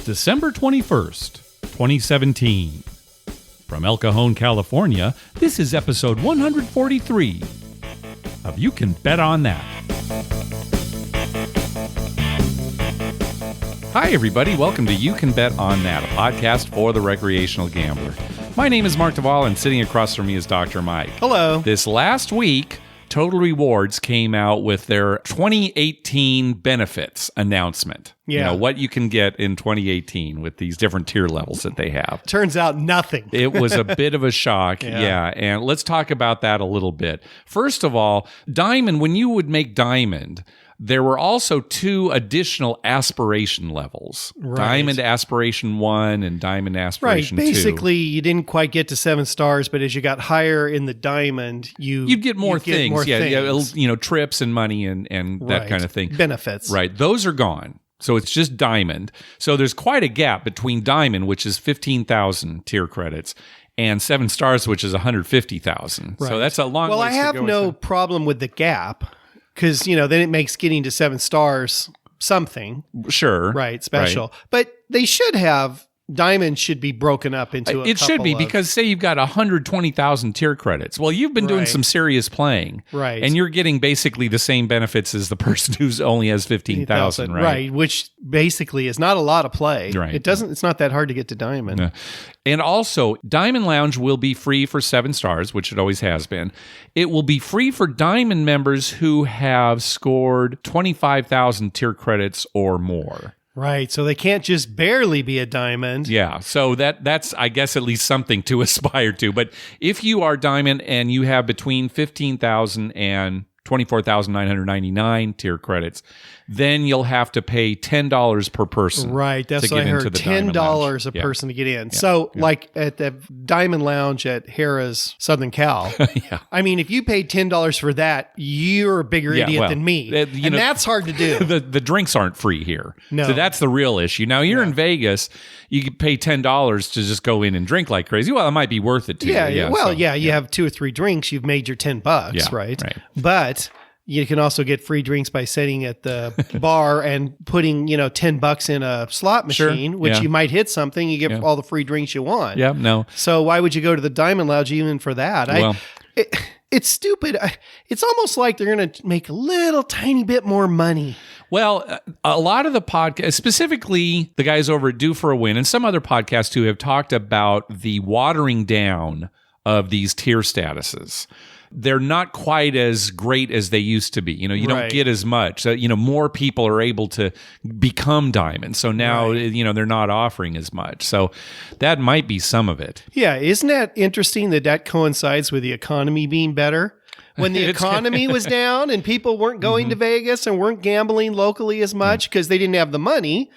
December 21st, 2017. From El Cajon, California, this is episode 143 of You Can Bet on That. Hi, everybody. Welcome to You Can Bet on That, a podcast for the recreational gambler. My name is Mark Duvall, and sitting across from me is Dr. Mike. Hello. This last week, Total Rewards came out with their 2018 benefits announcement. Yeah. You know, what you can get in 2018 with these different tier levels that they have. Turns out nothing. It was a bit of a shock. Yeah. And let's talk about that a little bit. First of all, Diamond, when you would make Diamond, there were also two additional aspiration levels. Right. Diamond Aspiration 1 and Diamond Aspiration 2. Basically, you didn't quite get to 7 stars, but as you got higher in the Diamond, you'd get more things. Things. Trips and money and that kind of thing. Benefits. Right. Those are gone. So it's just Diamond. So there's quite a gap between Diamond, which is 15,000 tier credits, and 7 stars, which is 150,000. Right. So that's a long Well, ways I have to go. no problem with the gap because, then it makes getting to 7 stars something. Sure. Right. Special. But they should have. Diamond should be broken up into It should be, because say you've got 120,000 tier credits. Well, you've been doing some serious playing. Right. And you're getting basically the same benefits as the person who's only has 15,000, right? Right, which basically is not a lot of play. Right. It's not that hard to get to Diamond. Yeah. And also, Diamond Lounge will be free for 7 stars, which it always has been. It will be free for Diamond members who have scored 25,000 tier credits or more. Right, so they can't just barely be a diamond. Yeah, so that's, I guess, at least something to aspire to. But if you are Diamond and you have between 15,000 and 24,999 tier credits, then you'll have to pay $10 per person. Right, that's what I heard. $10 a person to get in. So, like at the Diamond Lounge at Harrah's Southern Cal, I mean, if you paid $10 for that, you're a bigger idiot than me. And that's hard to do. The drinks aren't free here. No. So that's the real issue. Now, you're in Vegas, you could pay $10 to just go in and drink like crazy. Well, it might be worth it too. You have 2 or 3 drinks, you've made your $10, right? But you can also get free drinks by sitting at the bar and putting, $10 in a slot machine, which you might hit something. You get all the free drinks you want. Yeah, no. So why would you go to the Diamond Lounge even for that? It's stupid. It's almost like they're going to make a little tiny bit more money. Well, a lot of the podcasts, specifically the guys over at Due for a Win and some other podcasts too, have talked about the watering down of these tier statuses. They're not quite as great as they used to be. You don't get as much. So, more people are able to become Diamond. So now, they're not offering as much. So that might be some of it. Yeah. Isn't that interesting that coincides with the economy being better? When the economy was down and people weren't going to Vegas and weren't gambling locally as much because they didn't have the money,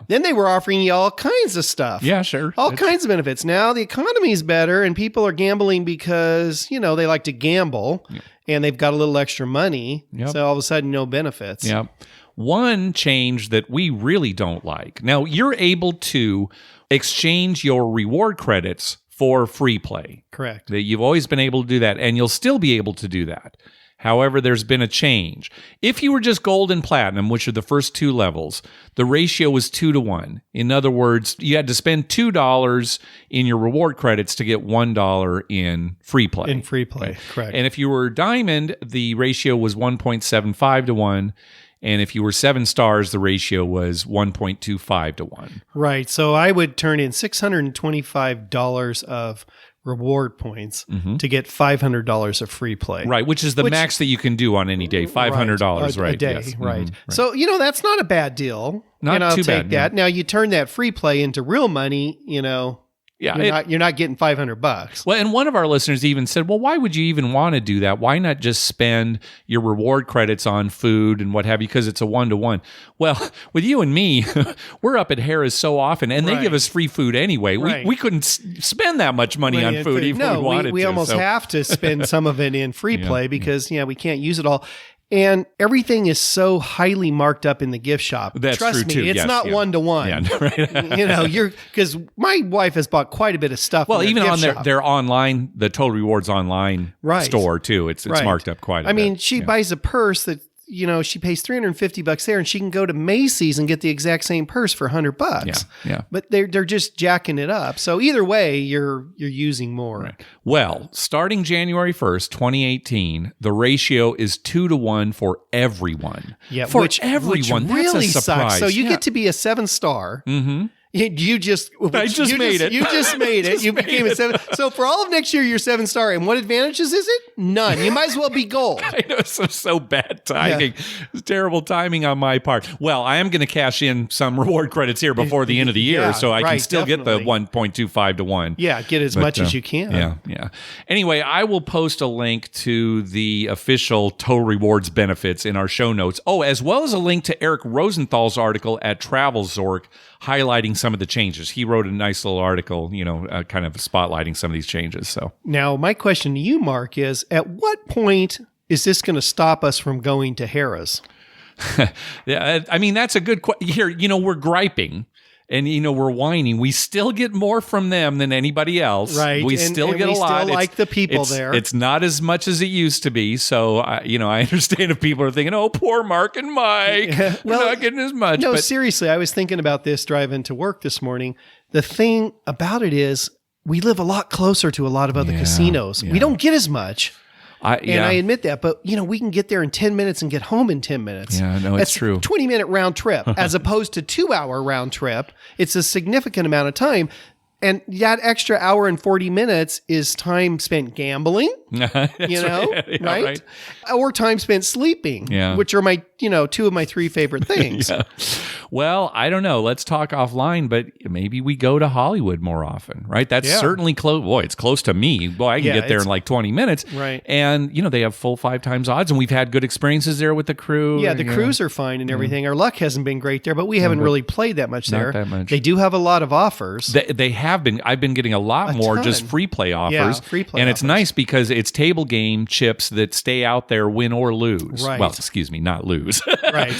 then they were offering you all kinds of stuff. Yeah, sure. All kinds of benefits. Now the economy's better and people are gambling because, they like to gamble and they've got a little extra money. Yep. So all of a sudden, no benefits. Yeah. One change that we really don't like. Now, you're able to exchange your reward credits for free play. Correct. That you've always been able to do that, and you'll still be able to do that. However, there's been a change. If you were just gold and platinum, which are the first 2 levels, the ratio was 2-to-1. In other words, you had to spend $2 in your reward credits to get $1 in free play. In free play, correct. And if you were diamond, the ratio was 1.75-to-1. And if you were 7 stars, the ratio was 1.25-to-1. Right. So I would turn in $625 of reward points to get $500 of free play. Right, which is the max that you can do on any day, $500, right? A day, yes. right. So, that's not a bad deal. Not I'll too take bad. that. Now, you turn that free play into real money, you're not getting $500. Well, and one of our listeners even said, well, why would you even want to do that? Why not just spend your reward credits on food and what have you, because it's a 1-to-1? Well, with you and me, we're up at Harrah's so often, and they give us free food anyway. Right. We couldn't spend that much money on food even if we wanted to. We almost have to spend some of it in free play because we can't use it all. And everything is so highly marked up in the gift shop. That's Trust true me, too. it's not 1-to-1. Yeah, right. Because my wife has bought quite a bit of stuff. Well, in even on shop. their online, the Total Rewards online store too, it's marked up quite a bit. I mean, she buys a purse that she pays $350 there, and she can go to Macy's and get the exact same purse for $100. Yeah. But they're just jacking it up. So either way, you're using more. Right. Well, starting January 1st, 2018, the ratio is 2-to-1 for everyone. Yeah, for which everyone. Really That's a surprise. sucks. So you get to be a 7-star. Mm-hmm. I just made it. You just made it. You became a 7. So for all of next year, you're 7-star. And what advantages is it? None. You might as well be gold. I know, so bad timing. It's terrible timing on my part. Well, I am going to cash in some reward credits here before the end of the year, so I can still get the 1.25 to 1. Yeah, get as much as you can. Yeah. Anyway, I will post a link to the official Total Rewards benefits in our show notes. Oh, as well as a link to Eric Rosenthal's article at TravelZork highlighting some of the changes. He wrote a nice little article, kind of spotlighting some of these changes. So now my question to you, Mark, is at what point is this going to stop us from going to Harrah's? Yeah, I mean, that's a good question. Here, we're griping. And, we're whining. We still get more from them than anybody else. Right. We still get a lot. Still like the people there. It's not as much as it used to be. So, I understand if people are thinking, oh, poor Mark and Mike. Yeah. Well, they're not getting as much. No, seriously, I was thinking about this driving to work this morning. The thing about it is we live a lot closer to a lot of other casinos. Yeah. We don't get as much. I admit that, but we can get there in 10 minutes and get home in 10 minutes. Yeah, no, it's true. 20-minute round trip as opposed to 2-hour round trip. It's a significant amount of time. And that extra hour and 40 minutes is time spent gambling, right? Or time spent sleeping, which are my, 2 of my 3 favorite things. Well, I don't know. Let's talk offline, but maybe we go to Hollywood more often, right? That's certainly close. Boy, it's close to me. Boy, I can get there in like 20 minutes. Right. And, they have full 5 times odds, and we've had good experiences there with the crew. Yeah, the crews are fine and everything. Our luck hasn't been great there, but we haven't really played that much there. Not that much. They do have a lot of offers. They have been. I've been getting a lot more just free play offers. Yeah, free play and offers. It's nice because it's table game chips that stay out there, win or lose. Right. Well, excuse me, not lose. Right.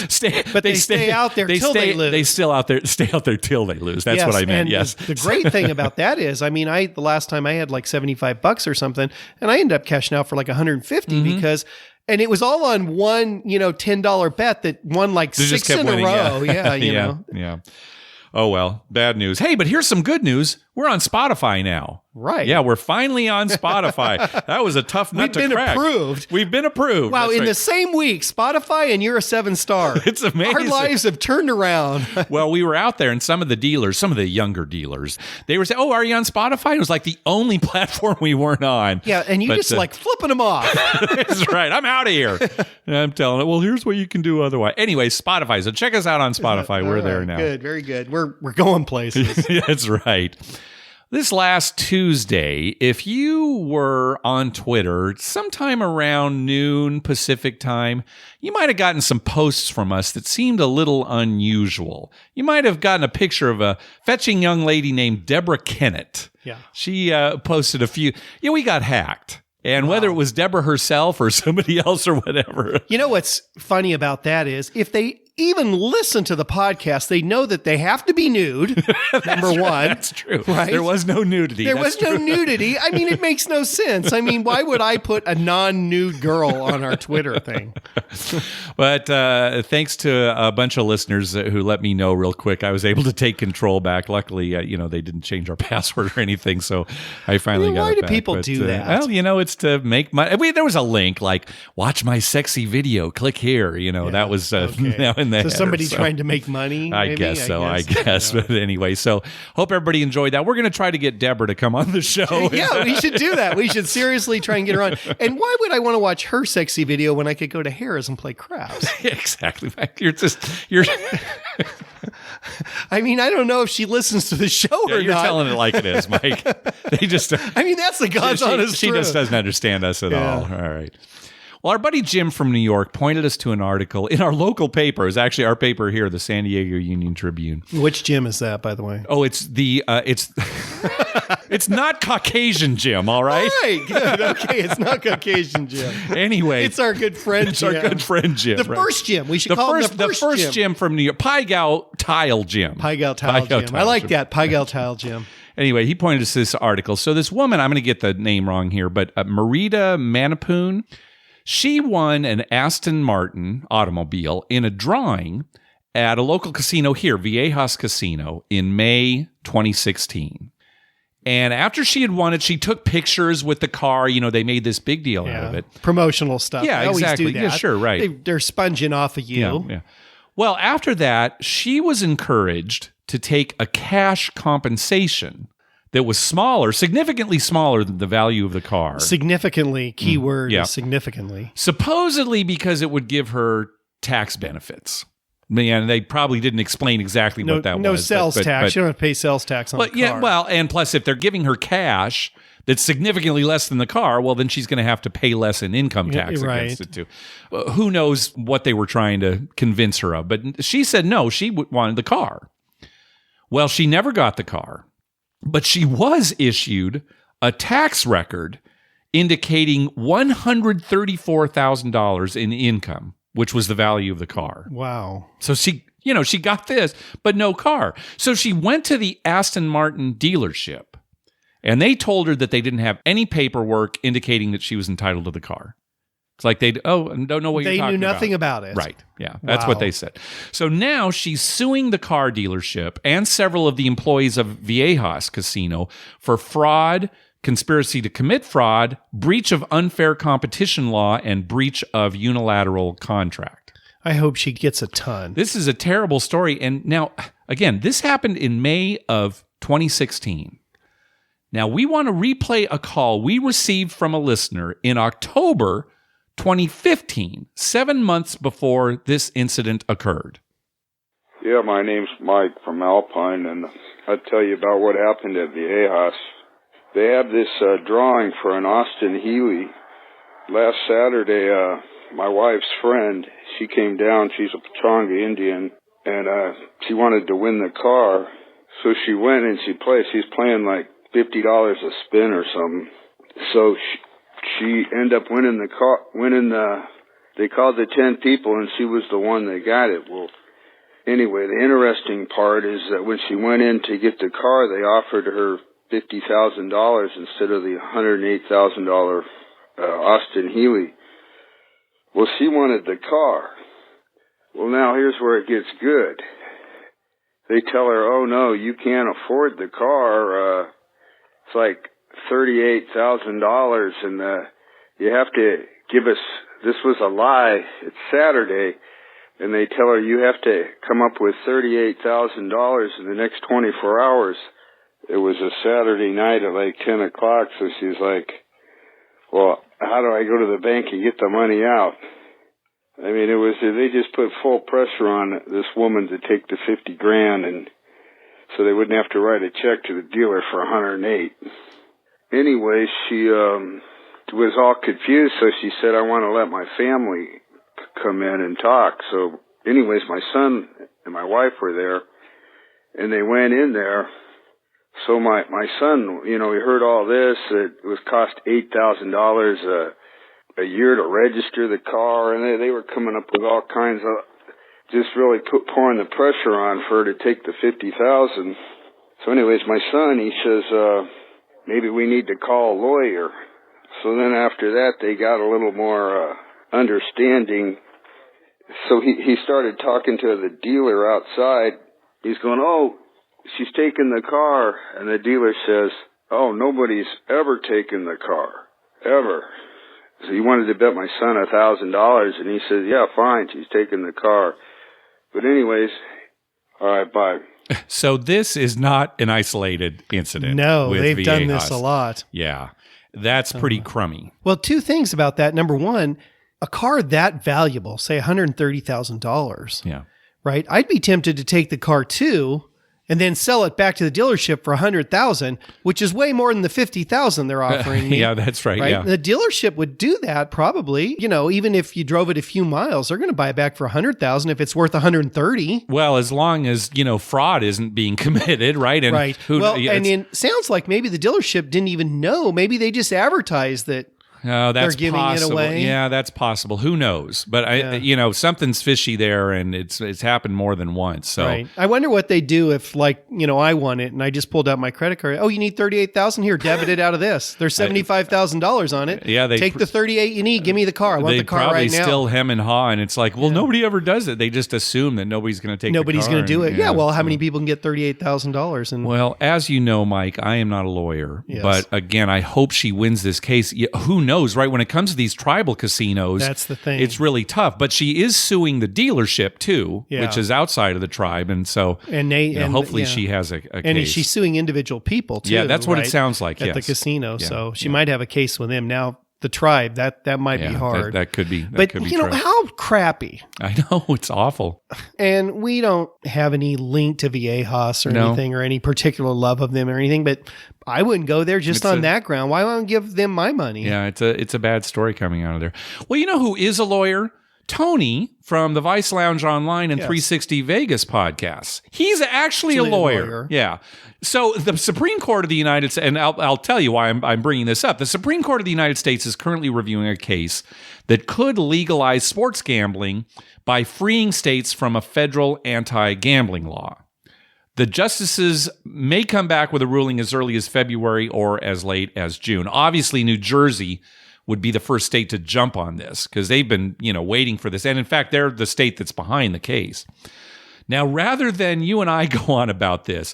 But they stay out there till they lose. They stay out there till they lose. That's what I meant. Yes. The great thing about that is, the last time I had like $75 or something, and I ended up cashing out for like $150 because. And it was all on one, $10 bet that won like 6 in a row. Yeah. Oh, well, bad news. Hey, but here's some good news. We're on Spotify now. Right. Yeah, we're finally on Spotify. That was a tough nut to crack. We've been approved. Wow, in the same week, Spotify and you're a 7-star. It's amazing. Our lives have turned around. Well, we were out there and some of the younger dealers, they were saying, oh, are you on Spotify? It was like the only platform we weren't on. Yeah, and you just like flipping them off. That's right. I'm out of here. And I'm telling it, well, here's what you can do otherwise. Anyway, Spotify. So check us out on Spotify. We're there now. Good, very good. We're going places. That's right. This last Tuesday, if you were on Twitter sometime around noon Pacific time, you might have gotten some posts from us that seemed a little unusual. You might have gotten a picture of a fetching young lady named Deborah Kennett. Yeah. She posted a few. Yeah, we got hacked. And whether it was Deborah herself or somebody else or whatever. You know what's funny about that is if they even listen to the podcast, they know that they have to be nude, number one. That's true. Right? There was no nudity. There was no nudity. It makes no sense. Why would I put a non-nude girl on our Twitter thing? But thanks to a bunch of listeners who let me know real quick, I was able to take control back. Luckily, they didn't change our password or anything, so I finally got it back. Why do people do that? Well, it's to make money. There was a link like, watch my sexy video, click here. That was now in the So somebody trying to make money? I guess so. But anyway, so hope everybody enjoyed that. We're going to try to get Deborah to come on the show. Yeah, we should do that. We should seriously try and get her on. And why would I want to watch her sexy video when I could go to Harrah's and play craps? Exactly. I don't know if she listens to the show or you're not. You're telling it like it is, Mike. They just. That's the God's honest truth. She just doesn't understand us at all. All right. Well, our buddy Jim from New York pointed us to an article in our local paper. It's actually our paper here, the San Diego Union Tribune. Which Jim is that, by the way? Oh, it's it's not Caucasian Jim, all right? All right, good. Okay, it's not Caucasian Jim. Anyway. It's our good friend Jim. It's our good friend Jim. First Jim. We should call him the first Jim from New York. Pai Gow Tile Jim. Pai Gow Tile Jim. I like that. Pai Gow Tile Jim. Anyway, he pointed us to this article. So this woman, I'm going to get the name wrong here, but Marita Manapoon, She won an Aston Martin automobile in a drawing at a local casino here, Viejas Casino, in May 2016. And after she had won it, she took pictures with the car. You know, they made this big deal out of it. Promotional stuff. Yeah, they exactly. Always do that. Yeah, sure, right. They're sponging off of you. Yeah. Well, after that, she was encouraged to take a cash compensation that was smaller, significantly smaller than the value of the car. Significantly, keyword, significantly. Supposedly because it would give her tax benefits. Man, they probably didn't explain exactly what that was. No sales tax. You don't have to pay sales tax on the car. Yeah, well, and plus if they're giving her cash that's significantly less than the car, well, then she's going to have to pay less in income tax against it too. Who knows what they were trying to convince her of. But she said no, she wanted the car. Well, she never got the car, but she was issued a tax record indicating $134,000 in income, which was the value of the car. Wow. So she got this, but no car. So she went to the Aston Martin dealership, and they told her that they didn't have any paperwork indicating that she was entitled to the car. It's like don't know what you're talking about. They knew nothing about it. Right. Yeah. That's what they said. So now she's suing the car dealership and several of the employees of Viejas Casino for fraud, conspiracy to commit fraud, breach of unfair competition law, and breach of unilateral contract. I hope she gets a ton. This is a terrible story. And now, again, this happened in May of 2016. Now, we want to replay a call we received from a listener in October 2015, 7 months before this incident occurred. Yeah, my name's Mike from Alpine, and I'll tell you about what happened at Viejas. They have this drawing for an Austin Healey. Last Saturday, my wife's friend, she came down. She's a Pechanga Indian, and she wanted to win the car. So she went and she played. She's playing like $50 a spin or something. So she ended up winning the car. They called the 10 people, and she was the one that got it. Well, anyway, the interesting part is that when she went in to get the car, they offered her $50,000 instead of the $108,000 Austin Healey. Well, she wanted the car. Well, now here's where it gets good. They tell her, oh, no, you can't afford the car. It's like $38,000, and you have to give us, this was a lie, it's Saturday, and they tell her you have to come up with $38,000 in the next 24 hours. It was a Saturday night at like 10 o'clock, so she's like, well, how do I go to the bank and get the money out? I mean, they just put full pressure on this woman to take the $50,000, and so they wouldn't have to write a check to the dealer for $108,000. Anyway, she was all confused, so she said, I want to let my family come in and talk. So anyways, my son and my wife were there, and they went in there. So my son, he heard all this. It was cost $8,000 a year to register the car, and they were coming up with all kinds of, just really pouring the pressure on for her to take the $50,000. So anyways, my son, he says, maybe we need to call a lawyer. So then after that, they got a little more understanding. So he started talking to the dealer outside. He's going, oh, she's taking the car. And the dealer says, oh, nobody's ever taken the car, ever. So he wanted to bet my son $1,000, and he says, yeah, fine, she's taking the car. But anyways, all right, bye. So this is not an isolated incident. No, they've done this a lot. Yeah, that's pretty crummy. Well, two things about that. Number one, a car that valuable, say $130,000. Yeah. Right? I'd be tempted to take the car too, and then sell it back to the dealership for $100,000, which is way more than the $50,000 they're offering me. Yeah, that's right. Yeah. The dealership would do that probably. Even if you drove it a few miles, they're going to buy it back for $100,000 if it's worth $130,000. Well, as long as fraud isn't being committed, right? And right. And it sounds like maybe the dealership didn't even know. Maybe they just advertised that. Oh, that's giving possible. it away. Yeah, that's possible. Who knows? But something's fishy there, and it's happened more than once. So right. I wonder what they do if, I won it and I just pulled out my credit card. Oh, you need $38,000 here. Debit it out of this. There's $75,000 on it. Yeah, take the $38 you need. Give me the car. I want the car right now. They probably still hem and haw, and it's like, well, nobody ever does it. They just assume that nobody's going to take. Nobody's going to do it. Yeah. Well, how many people can get $38,000? And well, as you know, Mike, I am not a lawyer, yes. but again, I hope she wins this case. Who knows, right? When it comes to these tribal casinos, that's the thing. It's really tough. But she is suing the dealership too, yeah. which is outside of the tribe, and so hopefully she has a case. And she's suing individual people too. Yeah, that's what it sounds like. At the casino, so she might have a case with them now. The tribe that might be hard. That could be. But how crappy. I know, it's awful. And we don't have any link to Viejas or anything, or any particular love of them or anything. But I wouldn't go there just on that ground. Why won't I give them my money? Yeah, it's a bad story coming out of there. Well, you know who is a lawyer? Tony from the Vice Lounge Online and 360 Vegas podcasts. He's actually a lawyer. Yeah. So the Supreme Court of the United States, and I'll tell you why I'm bringing this up. The Supreme Court of the United States is currently reviewing a case that could legalize sports gambling by freeing states from a federal anti-gambling law. The justices may come back with a ruling as early as February or as late as June. Obviously, New Jersey would be the first state to jump on this because they've been, waiting for this. And in fact, they're the state that's behind the case. Now, rather than you and I go on about this,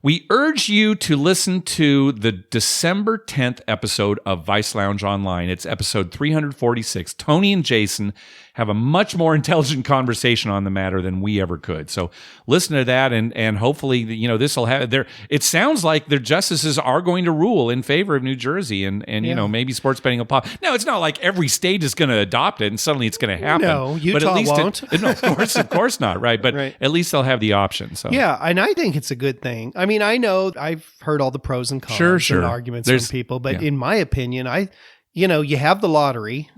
we urge you to listen to the December 10th episode of Vice Lounge Online. It's episode 346. Tony and Jason have a much more intelligent conversation on the matter than we ever could. So listen to that, and hopefully, this will have there. It sounds like their justices are going to rule in favor of New Jersey, and maybe sports betting will pop. Now, it's not like every state is going to adopt it and suddenly it's going to happen. No, Utah won't. No, of course not, right? But at least they'll have the option. So yeah, and I think it's a good thing. I mean, I know I've heard all the pros and cons and arguments from people, but in my opinion, you have the lottery,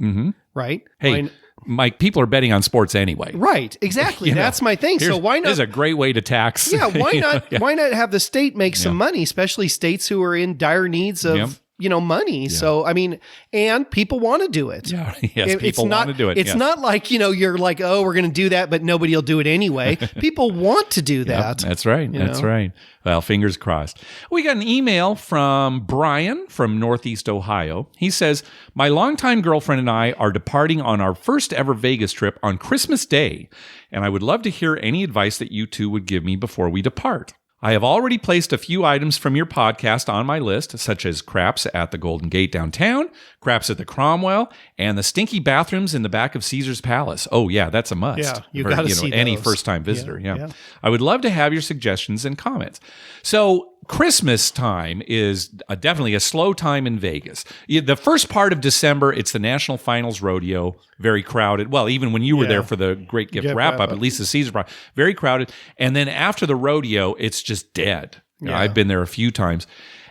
right? Hey, Mike, people are betting on sports anyway. Right, exactly. That's my thing. So why not? It's a great way to tax. Yeah, why not? Why not have the state make some money, especially states who are in dire needs of money. Yeah. So, I mean, and people want to do it. Yeah. Yes, people want to do it. It's not like, you're like, oh, we're going to do that, but nobody will do it anyway. People want to do that. Yep, that's right. That's right. Well, fingers crossed. We got an email from Brian from Northeast Ohio. He says, my longtime girlfriend and I are departing on our first ever Vegas trip on Christmas Day, and I would love to hear any advice that you two would give me before we depart. I have already placed a few items from your podcast on my list, such as craps at the Golden Gate downtown, craps at the Cromwell, and the stinky bathrooms in the back of Caesar's Palace. Oh, yeah, that's a must. Yeah, you got to see any those. first-time visitor. Yeah. I would love to have your suggestions and comments. So Christmas time is definitely a slow time in Vegas. The first part of December, it's the National Finals Rodeo, very crowded. Well, even when you were there for the Great Gift Wrap-Up, at least the Caesar part, very crowded. And then after the rodeo, it's just dead. I've been there a few times.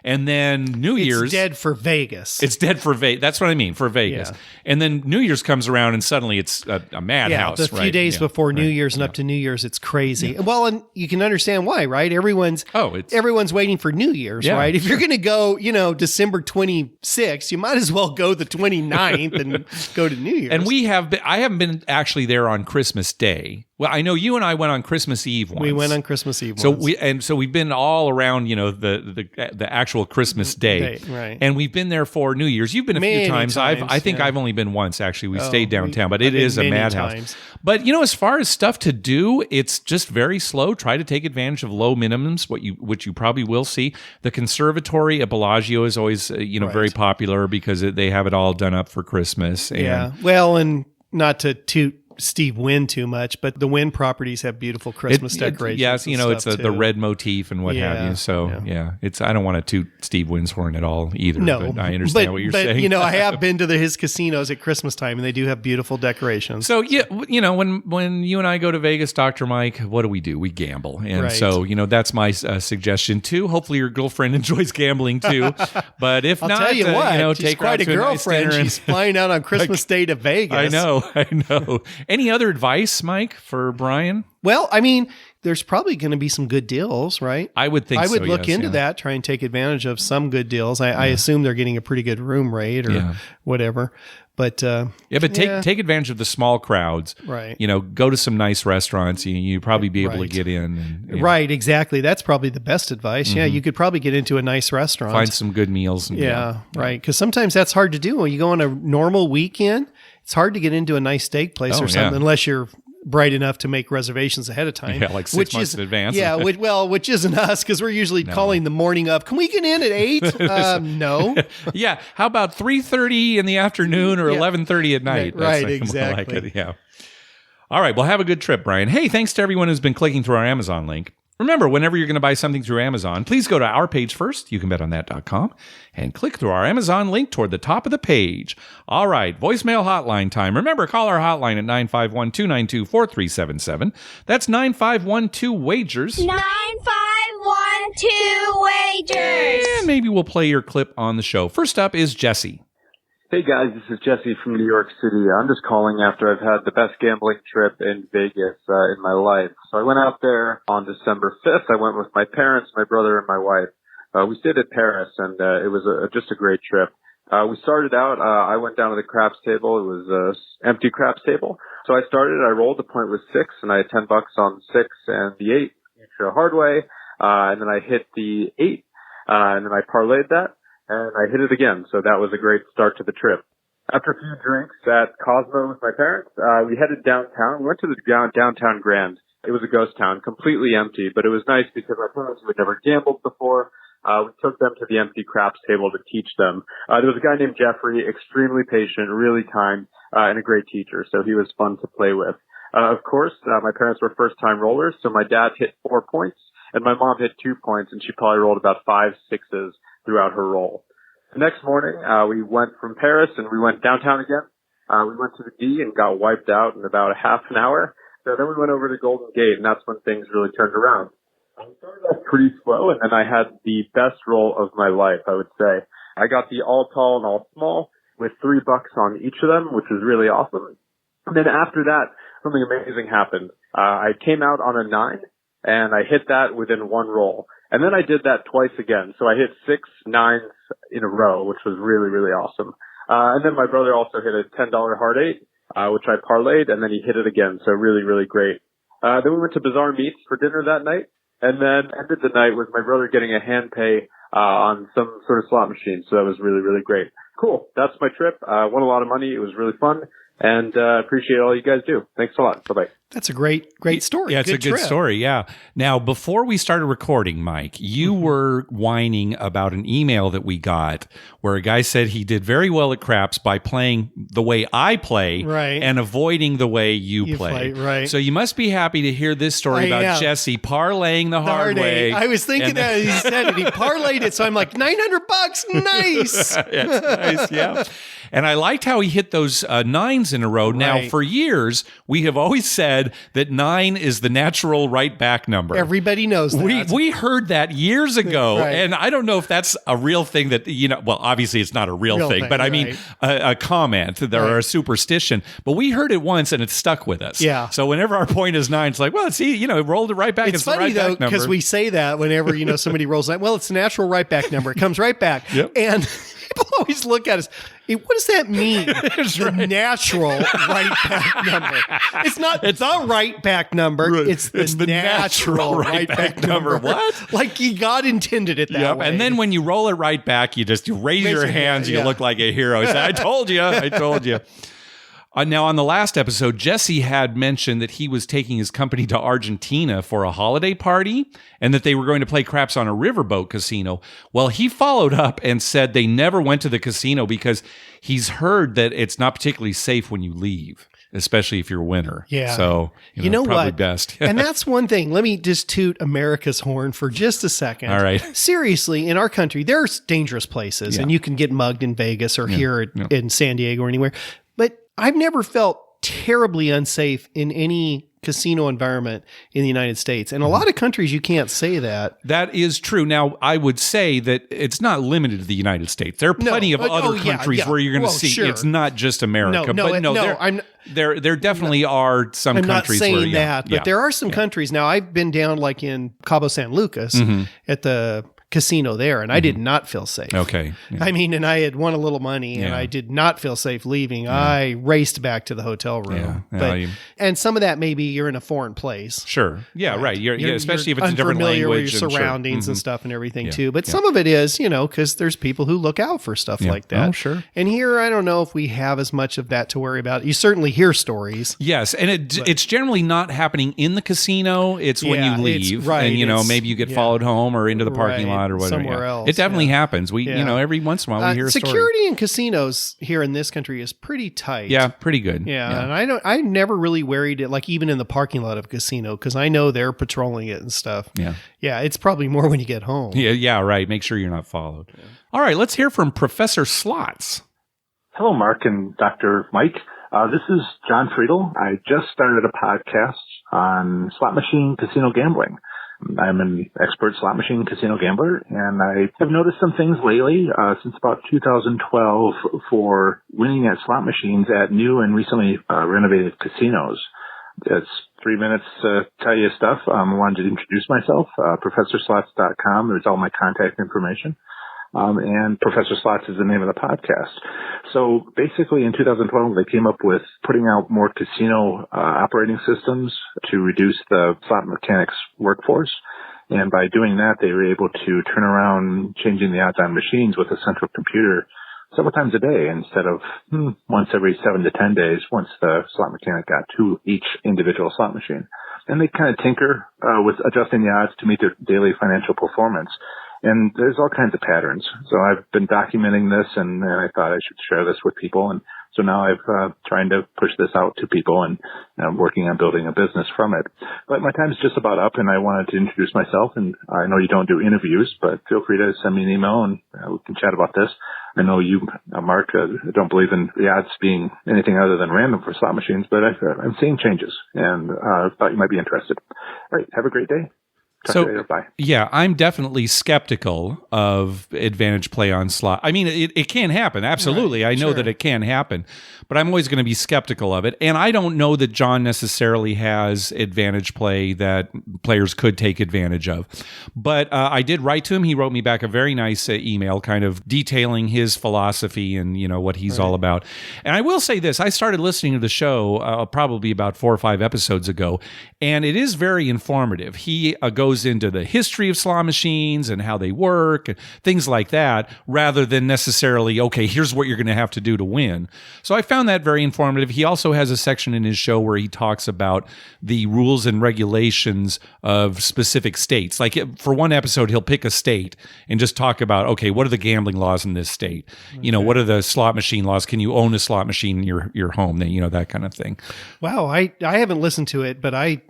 And then New Year's. It's dead for Vegas. It's dead for Vegas. That's what I mean, for Vegas. Yeah. And then New Year's comes around and suddenly it's a madhouse. Yeah, the few days before New Year's and up to New Year's, it's crazy. Yeah. Well, and you can understand why, right? Everyone's waiting for New Year's, right? If you're going to go, December 26th, you might as well go the 29th and go to New Year's. And I haven't been actually there on Christmas Day. Well, I know you and I went on Christmas Eve once. We went on Christmas Eve once. So we've been all around, the actual Christmas day. Right. And we've been there for New Year's. You've been a few times. I think I've only been once, actually. We stayed downtown, but it is a madhouse. Times. But, as far as stuff to do, it's just very slow. Try to take advantage of low minimums, which you probably will see. The conservatory at Bellagio is always, very popular because they have it all done up for Christmas. And well, and not to toot Steve Wynn too much, but the Wynn properties have beautiful Christmas decorations. Yes, it's the red motif and what have you. So I don't want to toot Steve Wynn's horn at all either. No, but I understand what you're saying. I have been to his casinos at Christmas time, and they do have beautiful decorations. So when you and I go to Vegas, Dr. Mike, what do? We gamble, and so that's my suggestion too. Hopefully your girlfriend enjoys gambling too, but if I'll not, tell you what, she's take quite a girlfriend. She's flying out on Christmas Day to Vegas. I know. Any other advice, Mike, for Brian? Well, I mean, there's probably going to be some good deals, right? I would think I would so, look yes, into that, try and take advantage of some good deals. I assume they're getting a pretty good room rate or whatever. But take advantage of the small crowds. Right. Go to some nice restaurants. You probably be able to get in. And, right, exactly. That's probably the best advice. Mm-hmm. Yeah, you could probably get into a nice restaurant. Find some good meals. And, right. Because sometimes that's hard to do. When you go on a normal weekend, it's hard to get into a nice steak place or something unless you're bright enough to make reservations ahead of time. Yeah, like 6 months in advance. Yeah, which isn't us because we're usually calling the morning of. Can we get in at 8? No. Yeah. How about 3:30 in the afternoon or 11:30 at night? Right, exactly. Like it. Yeah. All right. Well, have a good trip, Brian. Hey, thanks to everyone who's been clicking through our Amazon link. Remember, whenever you're going to buy something through Amazon, please go to our page first, youcanbetonthat.com, and click through our Amazon link toward the top of the page. All right, voicemail hotline time. Remember, call our hotline at 951-292-4377. That's 9512-WAGERS. 9512-WAGERS. And maybe we'll play your clip on the show. First up is Jesse. Hey guys, this is Jesse from New York City. I'm just calling after I've had the best gambling trip in Vegas in my life. So I went out there on December 5th. I went with my parents, my brother, and my wife. We stayed at Paris, and it was just a great trip. We started out, I went down to the craps table. It was an empty craps table. So I rolled. The point was 6, and I had $10 on 6 and the 8, each hard way. And then I hit the 8, and then I parlayed that. And I hit it again, so that was a great start to the trip. After a few drinks at Cosmo with my parents, we headed downtown. We went to the downtown Grand. It was a ghost town, completely empty, but it was nice because my parents had never gambled before. We took them to the empty craps table to teach them. There was a guy named Jeffrey, extremely patient, really kind, and a great teacher, so he was fun to play with. Of course, my parents were first-time rollers, so my dad hit 4 points, and my mom hit 2 points, and she probably rolled about 5 6s throughout her roll. The next morning, we went from Paris and we went downtown again. We went to the D and got wiped out in about a half an hour. So then we went over to Golden Gate, and that's when things really turned around. I started off pretty slow, and then I had the best roll of my life, I would say. I got the all tall and all small with $3 on each of them, which was really awesome. And then after that, something amazing happened. I came out on a 9, and I hit that within one roll. And then I did that twice again. So I hit 6 9s in a row, which was really, really awesome. And then my brother also hit a $10 hard 8, which I parlayed, and then he hit it again. So really, really great. Then we went to Bazaar Meats for dinner that night, and then ended the night with my brother getting a hand pay on some sort of slot machine. So that was really, really great. Cool. That's my trip. Won a lot of money. It was really fun. And appreciate all you guys do. Thanks a lot. Bye-bye. That's a great story. Yeah, it's a good story. Yeah. Now, before we started recording, Mike, you were whining about an email that we got where a guy said he did very well at craps by playing the way I play and avoiding the way you play. Right. So you must be happy to hear this story about Jesse parlaying the hard way. I was thinking that he said it. He parlayed it. So I'm like, $900. Nice. Nice. Yeah. And I liked how he hit those 9s in a row. Now, for years, we have always said that 9 is the natural right back number. Everybody knows that. We heard that years ago, and I don't know if that's a real thing that, well, obviously it's not a real thing, but I mean a comment or a superstition. But we heard it once, and it stuck with us. Yeah. So whenever our point is 9, it's like, well, see, rolled it right back. It's funny, the right though, because we say that whenever, somebody rolls 9. Well, it's the natural right back number. It comes right back. Yep. And people always look at us. What does that mean? The natural right back number. It's not the right back number. It's the natural right back number. What? Like God intended it that way. And then when you roll it right back, you raise your hands. You look like a hero. You say, I told you. I told you. Now, on the last episode, Jesse had mentioned that he was taking his company to Argentina for a holiday party and that they were going to play craps on a riverboat casino. Well, he followed up and said they never went to the casino because he's heard that it's not particularly safe when you leave, especially if you're a winner. Yeah. So, you know probably what? Best. And that's one thing. Let me just toot America's horn for just a second. All right. Seriously, in our country, there's dangerous places, and you can get mugged in Vegas or here in San Diego or anywhere. But I've never felt terribly unsafe in any casino environment in the United States. And a lot of countries, you can't say that. That is true. Now, I would say that it's not limited to the United States. There are plenty of other countries where you're going to see it's not just America. There definitely are some countries where... I'm not saying that, but there are some countries. Now, I've been down like in Cabo San Lucas at the casino there, and I did not feel safe. Okay. Yeah. I mean, and I had won a little money, and I did not feel safe leaving. I raced back to the hotel room. And some of that maybe you're in a foreign place. Sure. Yeah, right. You're especially if it's a different language. With your surroundings and stuff and everything too. But some of it is, because there's people who look out for stuff like that. Oh, sure. And here, I don't know if we have as much of that to worry about. You certainly hear stories. Yes, and it's generally not happening in the casino. It's when you leave. And, maybe you get followed home or into the parking lot or whatever. Somewhere else. It definitely happens. We, every once in a while we hear a story. Security in casinos here in this country is pretty tight. Yeah, pretty good. Yeah. And I never really worried it, like even in the parking lot of a casino, because I know they're patrolling it and stuff. Yeah. Yeah, it's probably more when you get home. Yeah, right. Make sure you're not followed. Yeah. All right, let's hear from Professor Slots. Hello, Mark and Dr. Mike. This is John Friedel. I just started a podcast on slot machine casino gambling. I'm an expert slot machine casino gambler, and I have noticed some things lately since about 2012 for winning at slot machines at new and recently renovated casinos. It's 3 minutes to tell you stuff. I wanted to introduce myself, ProfessorSlots.com. There's all my contact information. And Professor Slots is the name of the podcast. So basically in 2012, they came up with putting out more casino operating systems to reduce the slot mechanics workforce. And by doing that, they were able to turn around changing the odds on machines with a central computer several times a day instead of once every 7 to 10 days once the slot mechanic got to each individual slot machine. And they kind of tinker with adjusting the odds to meet their daily financial performance. And there's all kinds of patterns. So I've been documenting this, and I thought I should share this with people. And so now I've trying to push this out to people, and I'm working on building a business from it. But my time is just about up, and I wanted to introduce myself. And I know you don't do interviews, but feel free to send me an email, and we can chat about this. I know you, Mark, don't believe in the odds being anything other than random for slot machines, but I'm seeing changes, and I thought you might be interested. All right, have a great day. Yeah, I'm definitely skeptical of advantage play on slot. I mean, it can happen. Absolutely. Right, I know that it can happen, but I'm always going to be skeptical of it. And I don't know that John necessarily has advantage play that players could take advantage of. But I did write to him. He wrote me back a very nice email kind of detailing his philosophy and, what he's all about. And I will say this. I started listening to the show probably about 4 or 5 episodes ago, and it is very informative. He goes into the history of slot machines and how they work and things like that, rather than necessarily, okay, here's what you're going to have to do to win. So I found that very informative. He also has a section in his show where he talks about the rules and regulations of specific states. Like for one episode, he'll pick a state and just talk about, okay, what are the gambling laws in this state? Okay. What are the slot machine laws? Can you own a slot machine in your home? That kind of thing. Wow. I haven't listened to it, but I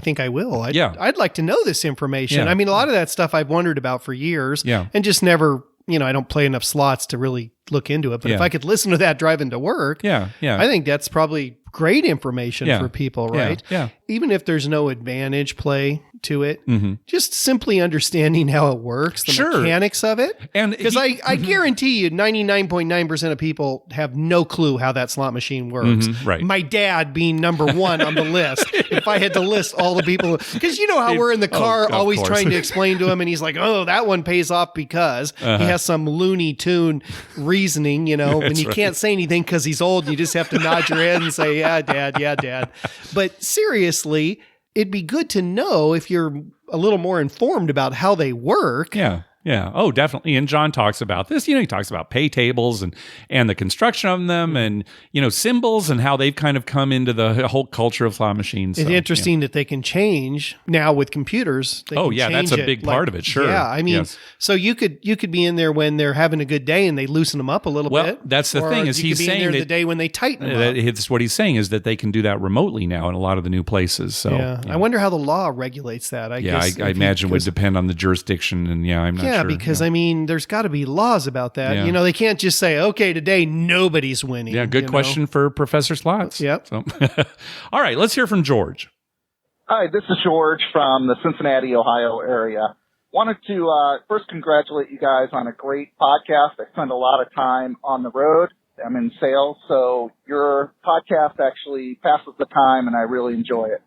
think I will. I'd like to know this information. Yeah. I mean, a lot of that stuff I've wondered about for years and just never, I don't play enough slots to really look into it. But if I could listen to that driving to work, I think that's probably great information for people, right? Yeah. Even if there's no advantage play to it, just simply understanding how it works, the mechanics of it. And because I guarantee you 99.9% of people have no clue how that slot machine works. Right. My dad being number one on the list. If I had to list all the people, because you know how we're in the car always trying to explain to him, and he's like, oh, that one pays off because he has some Looney Tune reasoning, and you can't say anything because he's old, and you just have to nod your head and say, yeah, dad. But seriously, it'd be good to know if you're a little more informed about how they work. Yeah. Oh, definitely. And John talks about this. He talks about pay tables and the construction of them and, symbols and how they've kind of come into the whole culture of slot machines. It's interesting that they can change now with computers. That's a big part of it. Sure. Yeah. I mean, so you could be in there when they're having a good day and they loosen them up a little bit. Well, that's the thing is he's saying that the day when they tighten them up. It's what he's saying is that they can do that remotely now in a lot of the new places. So I wonder how the law regulates that. I guess I imagine would depend on the jurisdiction and I'm not sure. Yeah, because I mean, there's got to be laws about that. Yeah. They can't just say, okay, today nobody's winning. Yeah, good question for Professor Slots. Yep. So. All right, let's hear from George. Hi, this is George from the Cincinnati, Ohio area. Wanted to first congratulate you guys on a great podcast. I spend a lot of time on the road. I'm in sales, so your podcast actually passes the time, and I really enjoy it.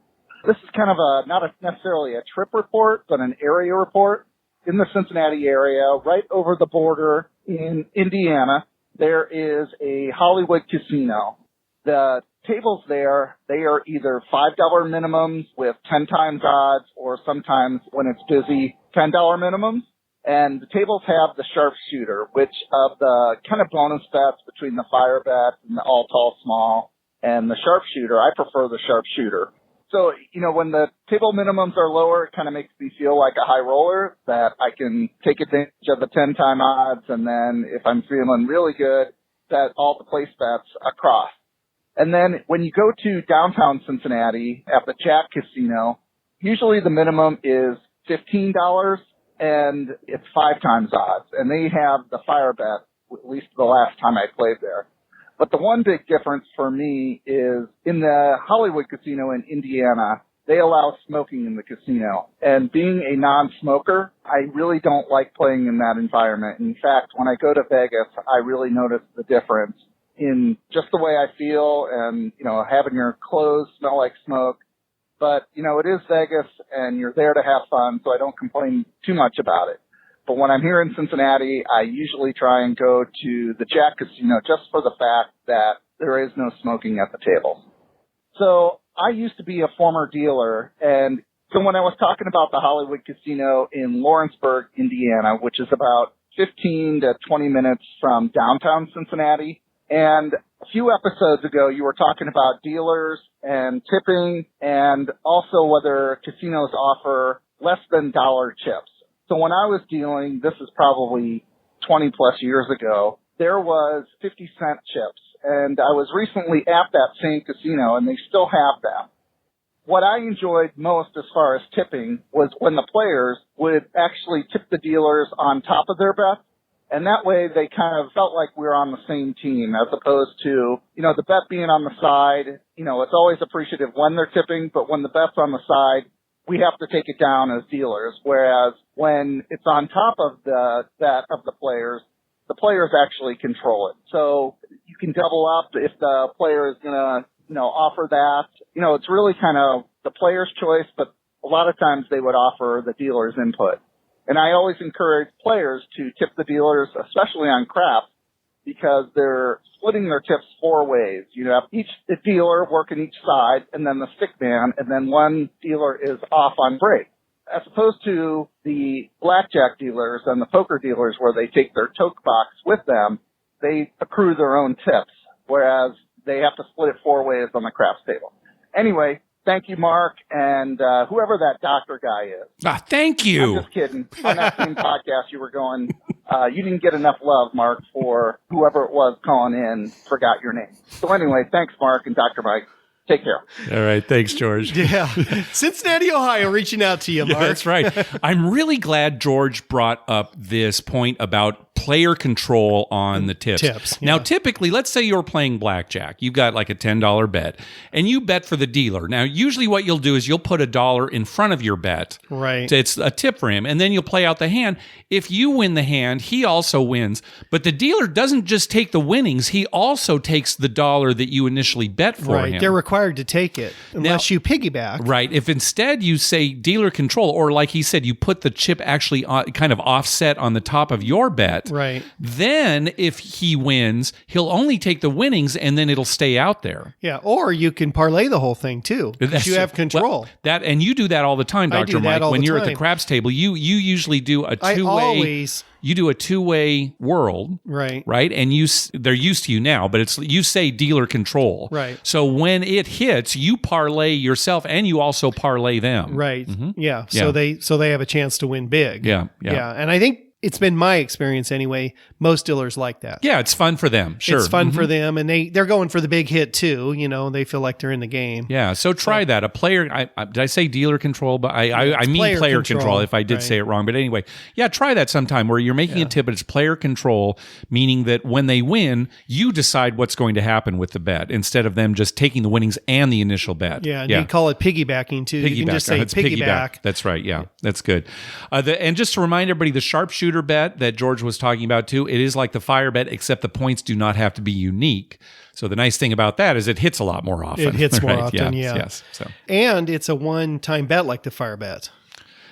This is kind of not necessarily a trip report, but an area report. In the Cincinnati area, right over the border in Indiana, there is a Hollywood casino. The tables there, they are either $5 minimums with 10 times odds, or sometimes when it's busy, $10 minimums. And the tables have the sharpshooter, which of the kind of bonus bets between the fire bet and the all tall small and the sharpshooter, I prefer the sharpshooter. So, when the table minimums are lower, it kind of makes me feel like a high roller, that I can take advantage of the 10-time odds, and then if I'm feeling really good, bet all the place bets across. And then when you go to downtown Cincinnati at the Jack Casino, usually the minimum is $15 and it's 5 times odds. And they have the fire bet, at least the last time I played there. But the one big difference for me is in the Hollywood Casino in Indiana, they allow smoking in the casino. And being a non-smoker, I really don't like playing in that environment. In fact, when I go to Vegas, I really notice the difference in just the way I feel and, having your clothes smell like smoke. But, it is Vegas and you're there to have fun, so I don't complain too much about it. But when I'm here in Cincinnati, I usually try and go to the Jack Casino just for the fact that there is no smoking at the table. So I used to be a former dealer, and so when I was talking about the Hollywood Casino in Lawrenceburg, Indiana, which is about 15 to 20 minutes from downtown Cincinnati, and a few episodes ago, you were talking about dealers and tipping and also whether casinos offer less than dollar chips. So when I was dealing, this is probably 20 plus years ago, there was 50-cent chips. And I was recently at that same casino and they still have them. What I enjoyed most as far as tipping was when the players would actually tip the dealers on top of their bets. And that way they kind of felt like we were on the same team as opposed to, the bet being on the side. It's always appreciative when they're tipping, but when the bet's on the side, we have to take it down as dealers. Whereas when it's on top of the bet of the players actually control it. So you can double up if the player is going to, offer that. It's really kind of the player's choice, but a lot of times they would offer the dealer's input. And I always encourage players to tip the dealers, especially on craps, because they're splitting their tips 4 ways. You have each dealer working each side, and then the stick man, and then one dealer is off on break. As opposed to the blackjack dealers and the poker dealers where they take their toke box with them, they accrue their own tips, whereas they have to split it 4 ways on the craps table. Anyway, thank you, Mark, and whoever that doctor guy is. Thank you. I'm just kidding. On that same podcast you were going, you didn't get enough love, Mark, for whoever it was calling in, forgot your name. So anyway, thanks, Mark and Dr. Mike. Take care. All right. Thanks, George. Yeah. Cincinnati, Ohio, reaching out to you, Mark. Yeah, that's right. I'm really glad George brought up this point about player control on the tips. Yeah. Now, typically, let's say you're playing blackjack. You've got like a $10 bet, and you bet for the dealer. Now, usually what you'll do is you'll put $1 in front of your bet. Right. It's a tip for him, and then you'll play out the hand. If you win the hand, he also wins. But the dealer doesn't just take the winnings. He also takes the dollar that you initially bet for him. They're required to take it unless you piggyback. Right. If instead you say dealer control, or like he said, you put the chip actually kind of offset on the top of your bet. Right. Then if he wins, he'll only take the winnings and then it'll stay out there. Yeah. Or you can parlay the whole thing too. Because you have control. And you do that all the time, Dr. Mike. When you're at the craps table, you usually do a two-way. You do a two-way world, right? And they're used to you now, but you say dealer control, right? So when it hits, you parlay yourself, and you also parlay them, right? Mm-hmm. Yeah. So they have a chance to win big, yeah. And I think it's been my experience anyway. Most dealers like that. Yeah, it's fun for them. Sure. It's fun for them, and they're going for the big hit too. They feel like they're in the game. Yeah, so try that. A player, did I say dealer control? But I mean player control if I did say it wrong. But anyway, yeah, try that sometime where you're making a tip, but it's player control, meaning that when they win, you decide what's going to happen with the bet instead of them just taking the winnings and the initial bet. Yeah, and you call it piggybacking too. You can just say piggyback. That's right. Yeah, that's good. And just to remind everybody, the sharpshooter bet that George was talking about too, it is like the fire bet, except the points do not have to be unique. So the nice thing about that is it hits a lot more often. It hits more often, Yes. So. And it's a one-time bet like the fire bet.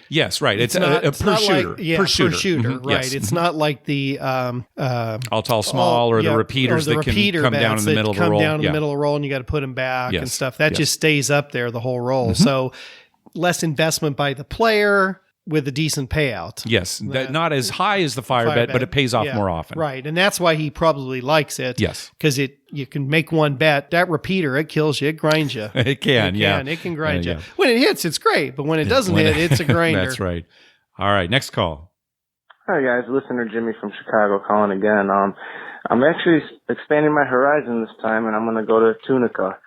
Yes, right. It's per shooter. Per shooter, mm-hmm. right. Yes. It's not like the all tall small or the repeaters that can come down in the middle of the roll. Come down in the middle of the roll and you got to put them back and stuff. That just stays up there the whole roll. Mm-hmm. So less investment by the player with a decent payout. Yes, not as high as the fire bet, but it pays off more often. Right, and that's why he probably likes it. Yes. Because you can make one bet. That repeater, it kills you. It grinds you. It can. It can grind you. When it hits, it's great. But when it doesn't hit, it's a grinder. That's right. All right, next call. Hi, guys. Listener Jimmy from Chicago calling again. I'm actually expanding my horizon this time, and I'm going to go to Tunica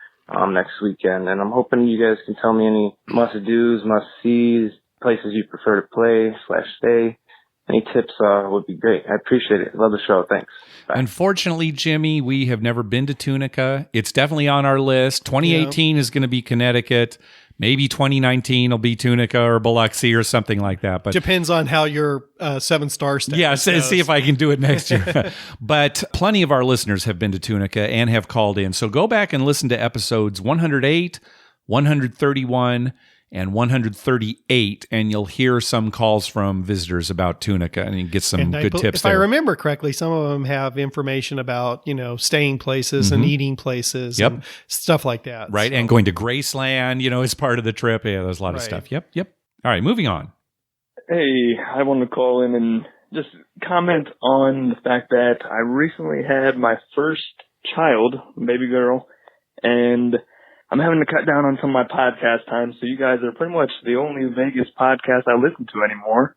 next weekend. And I'm hoping you guys can tell me any must-dos, must-sees, places you prefer to play/stay. Any tips would be great. I appreciate it. Love the show. Thanks. Bye. Unfortunately, Jimmy, we have never been to Tunica. It's definitely on our list. 2018 is going to be Connecticut. Maybe 2019 will be Tunica or Biloxi or something like that. But depends on how your 7-star status goes. See if I can do it next year. But plenty of our listeners have been to Tunica and have called in. So go back and listen to episodes 108, 131, and 138, and you'll hear some calls from visitors about Tunica, and you get some good tips there. If I remember correctly, some of them have information about, staying places and eating places and stuff like that. Right, so. And going to Graceland, as part of the trip. Yeah, there's a lot of stuff. Yep. All right, moving on. Hey, I wanted to call in and just comment on the fact that I recently had my first child, baby girl, and I'm having to cut down on some of my podcast time, so you guys are pretty much the only Vegas podcast I listen to anymore.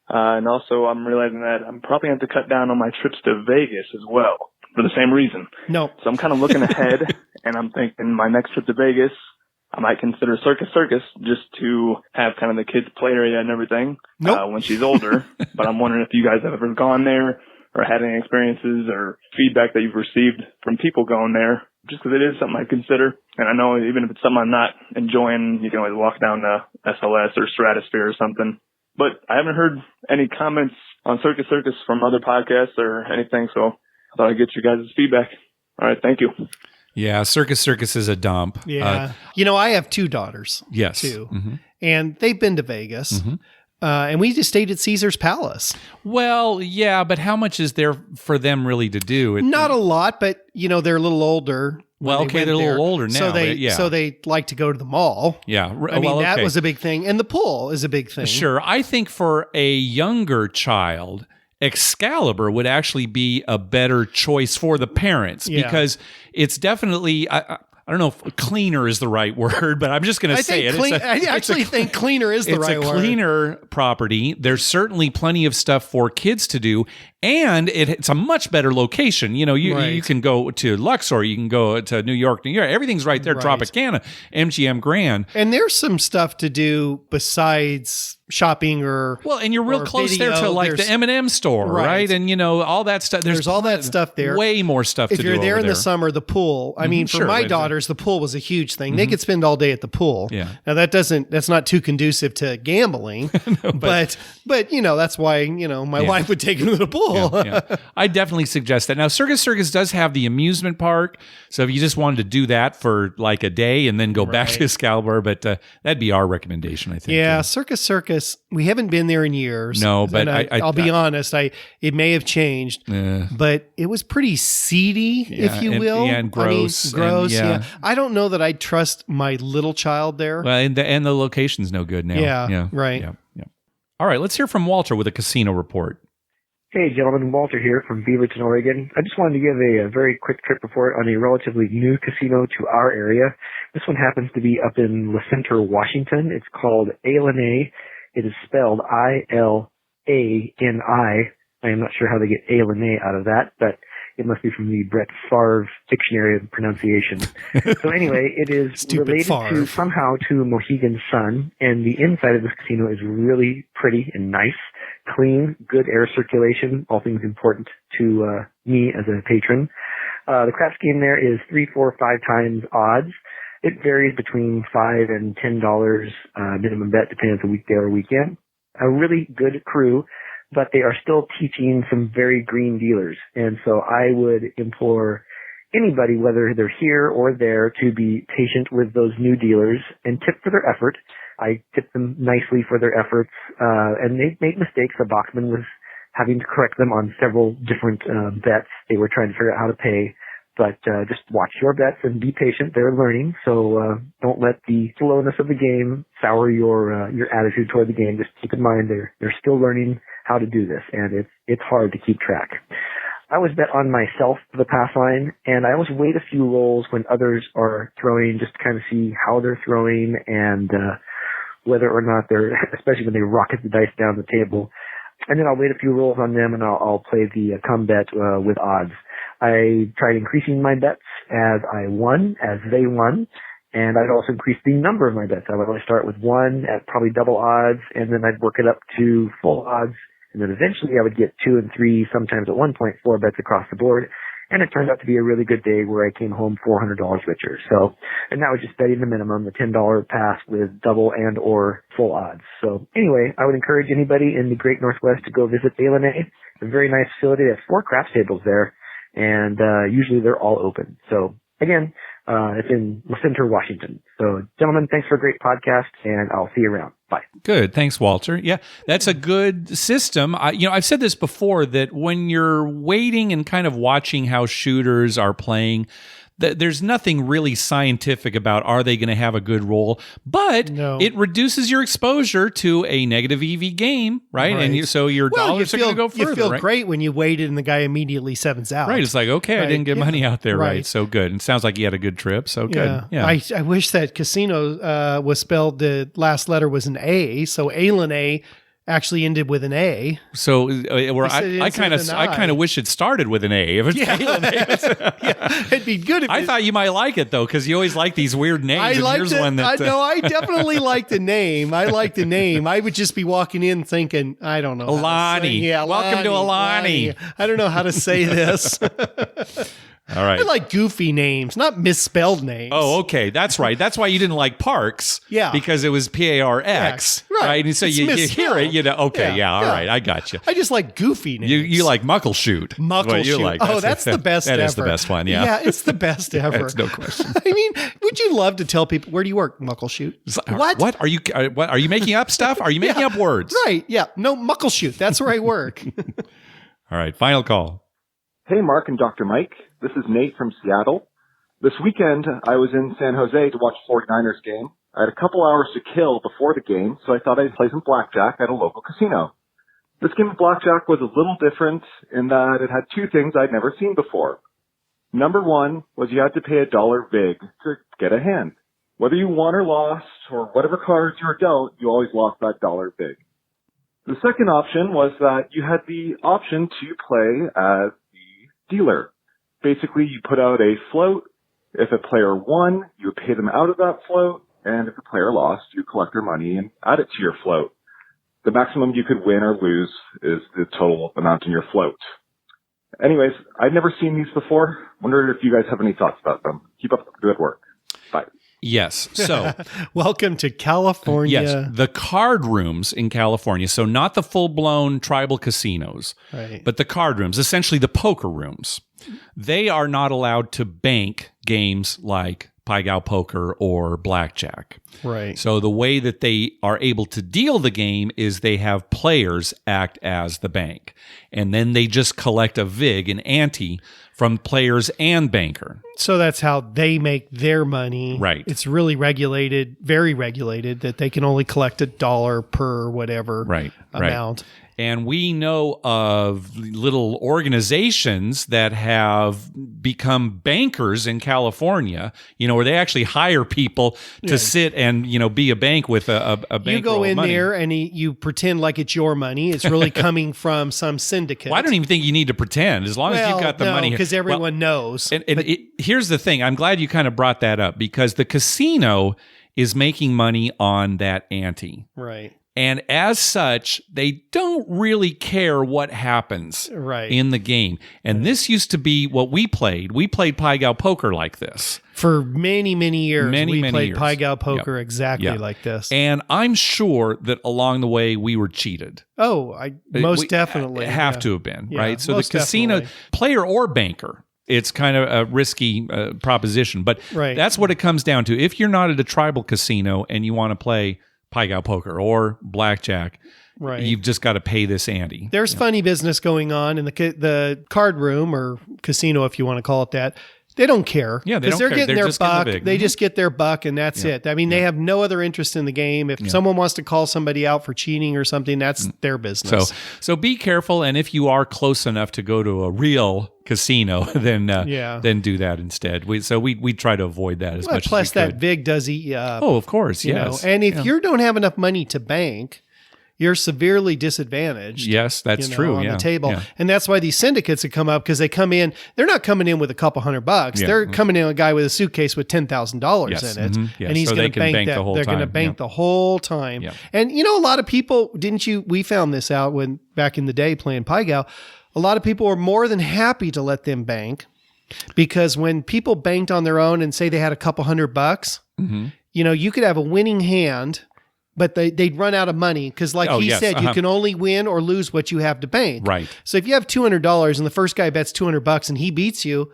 And also, I'm realizing that I'm probably going to have to cut down on my trips to Vegas as well, for the same reason. No. So I'm kind of looking ahead, and I'm thinking my next trip to Vegas, I might consider Circus just to have kind of the kids' play area and everything when she's older. But I'm wondering if you guys have ever gone there or had any experiences or feedback that you've received from people going there. Just because it is something I consider. And I know even if it's something I'm not enjoying, you can always walk down to SLS or Stratosphere or something. But I haven't heard any comments on Circus from other podcasts or anything, so I thought I'd get your guys' feedback. All right, thank you. Yeah, Circus is a dump. Yeah. I have 2 daughters. Yes. Too. Mm-hmm. And they've been to Vegas. Mm-hmm. And we just stayed at Caesar's Palace. Well, yeah, but how much is there for them really to do? Not a lot, but they're a little older. Well, okay, they're a little older now. So they like to go to the mall. Yeah, I mean, that was a big thing, and the pool is a big thing. Sure, I think for a younger child, Excalibur would actually be a better choice for the parents because it's definitely. I don't know if cleaner is the right word, but I'm just going to say it. I actually think cleaner is the right word. It's a cleaner property. There's certainly plenty of stuff for kids to do, and it's a much better location. You can go to Luxor, you can go to New York. Everything's right there. Right. Tropicana, MGM Grand. And there's some stuff to do besides shopping and you're real close there to like the M&M store, right? And all that stuff. There's all that stuff there. Way more stuff to do. If you're there in the summer, the pool. I mean, for my daughters, the pool was a huge thing. They could spend all day at the pool. Yeah. Now that's not too conducive to gambling. No, but that's why my wife would take them to the pool. Yeah. I definitely suggest that. Now, Circus does have the amusement park, so if you just wanted to do that for like a day and then go back to Excalibur, but that'd be our recommendation, I think. Yeah, Circus. We haven't been there in years. No, but I'll be honest. It may have changed, but it was pretty seedy, if you will, and gross. Yeah. I don't know that I'd trust my little child there. Well, and the location's no good now. Yeah. Right. Yeah. All right, let's hear from Walter with a casino report. Hey, gentlemen, Walter here from Beaverton, Oregon. I just wanted to give a very quick trip report on a relatively new casino to our area. This one happens to be up in La Center, Washington. It's called Ilani. It is spelled I-L-A-N-I, I am not sure how they get Ilani out of that, but it must be from the Brett Favre dictionary of pronunciation. So anyway, it is related somehow to Mohegan Sun, and the inside of this casino is really pretty and nice, clean, good air circulation, all things important to me as a patron. The craps game there is 3, 4, 5 times odds. It varies between $5 and $10 minimum bet, depending on the weekday or weekend. A really good crew, but they are still teaching some very green dealers. And so I would implore anybody, whether they're here or there, to be patient with those new dealers and tip for their effort. I tip them nicely for their efforts, and they made mistakes. The boxman was having to correct them on several different bets. They were trying to figure out how to pay. But just watch your bets and be patient. They're learning, so don't let the slowness of the game sour your attitude toward the game. Just keep in mind they're still learning how to do this, and it's hard to keep track. I always bet on myself for the pass line, and I always wait a few rolls when others are throwing, just to kind of see how they're throwing and whether or not they're, especially when they rocket the dice down the table. And then I'll wait a few rolls on them, and I'll play the come bet with odds. I tried increasing my bets as I won, as they won, and I'd also increase the number of my bets. I would only start with 1 at probably double odds, and then I'd work it up to full odds, and then eventually I would get 2 and 3, sometimes at 1.4 bets across the board, and it turned out to be a really good day where I came home $400 richer. So, and that was just betting the minimum, the $10 pass with double and or full odds. So anyway, I would encourage anybody in the Great Northwest to go visit Ilani. It's a very nice facility. They have 4 craps tables there. And usually they're all open. So, again, it's in Center, Washington. So, gentlemen, thanks for a great podcast, and I'll see you around. Bye. Good. Thanks, Walter. Yeah, that's a good system. I've said this before, that when you're waiting and kind of watching how shooters are playing, there's nothing really scientific about are they going to have a good roll, but it reduces your exposure to a negative EV game, right? And so your dollars are going to go further. You feel great when you waited and the guy immediately 7s out. Right. It's like, okay, I didn't get money out there, right? So good. And it sounds like you had a good trip, so good. Yeah. I wish that casino was spelled, the last letter was an A, so Ilani actually ended with an A. So I kind of wish it started with an A. If it's it'd be good. If I thought you might like it though, because you always like these weird names. I definitely like the name. I like the name. I would just be walking in thinking, I don't know, Ilani. Welcome to Ilani. I don't know how to say this. All right. I like goofy names, not misspelled names. Oh, okay. That's right. That's why you didn't like Parks. Yeah. Because it was Parx. Right. And so you hear it, okay, all right. I got you. I just like goofy names. You like Muckleshoot. Muckleshoot. Like. That's the best ever. That is the best one, yeah. Yeah, it's the best ever. That's no question. I mean, would you love to tell people, where do you work? Muckleshoot. What? Are you making up stuff? Are you making up words? Right, yeah. No, Muckleshoot. That's where I work. All right, final call. Hey, Mark and Dr. Mike. This is Nate from Seattle. This weekend, I was in San Jose to watch 49ers game. I had a couple hours to kill before the game, so I thought I'd play some blackjack at a local casino. This game of blackjack was a little different in that it had 2 things I'd never seen before. Number 1 was you had to pay $1 vig to get a hand. Whether you won or lost, or whatever cards you were dealt, you always lost that $1 vig. The second option was that you had the option to play as dealer. Basically, you put out a float. If a player won, you would pay them out of that float, and if a player lost, you collect their money and add it to your float. The maximum you could win or lose is the total amount in your float. Anyways, I'd never seen these before. Wondered if you guys have any thoughts about them. Keep up the good work. Bye. Yes. So, welcome to California. Yes, the card rooms in California. So not the full-blown tribal casinos, right, but the card rooms, essentially the poker rooms. They are not allowed to bank games like Pai Gow Poker or Blackjack. Right. So the way that they are able to deal the game is they have players act as the bank. And then they just collect a vig, an ante, from players and banker. So that's how they make their money. Right. It's really regulated, very regulated, that they can only collect $1 per whatever amount. Right. And we know of little organizations that have become bankers in California, where they actually hire people to sit and be a bank with a bank. You go in there and you pretend like it's your money. It's really coming from some syndicate. Well, I don't even think you need to pretend as long as you've got the money. Because everyone knows. And here's the thing. I'm glad you kind of brought that up because the casino is making money on that ante. Right. And as such, they don't really care what happens in the game. And this used to be what we played. We played Pai Gow poker like this. For many, many years, we played years. Pai Gow poker exactly like this. And I'm sure that along the way, we were cheated. Oh, most definitely. Have to have been, right? So the casino, player or banker, it's kind of a risky proposition. But that's what it comes down to. If you're not at a tribal casino and you want to play Pai Gow poker or blackjack, you've just got to pay this ante. There's funny business going on in the card room or casino, if you want to call it that. They don't care. Yeah, because they're getting their buck. They just get their buck, and that's it. I mean, they have no other interest in the game. If someone wants to call somebody out for cheating or something, that's their business. So be careful, and if you are close enough to go to a real casino, then do that instead. We try to avoid that as much as we could. Plus, that VIG does eat you up. Oh, of course, yes. And if you don't have enough money to bank, you're severely disadvantaged. Yes, that's true. On the table. Yeah. And that's why these syndicates have come up because they come in, they're not coming in with a couple $100. They're coming in with a guy with a suitcase with $10,000 in it. Mm-hmm. And he's going to bank that. They're going to bank the whole time. Yeah. And a lot of people, we found this out when back in the day playing Pai Gow, a lot of people were more than happy to let them bank because when people banked on their own and say they had a couple $100, you could have a winning hand, but they'd run out of money because he said, you can only win or lose what you have to bank. Right. So if you have $200 and the first guy bets $200 and he beats you,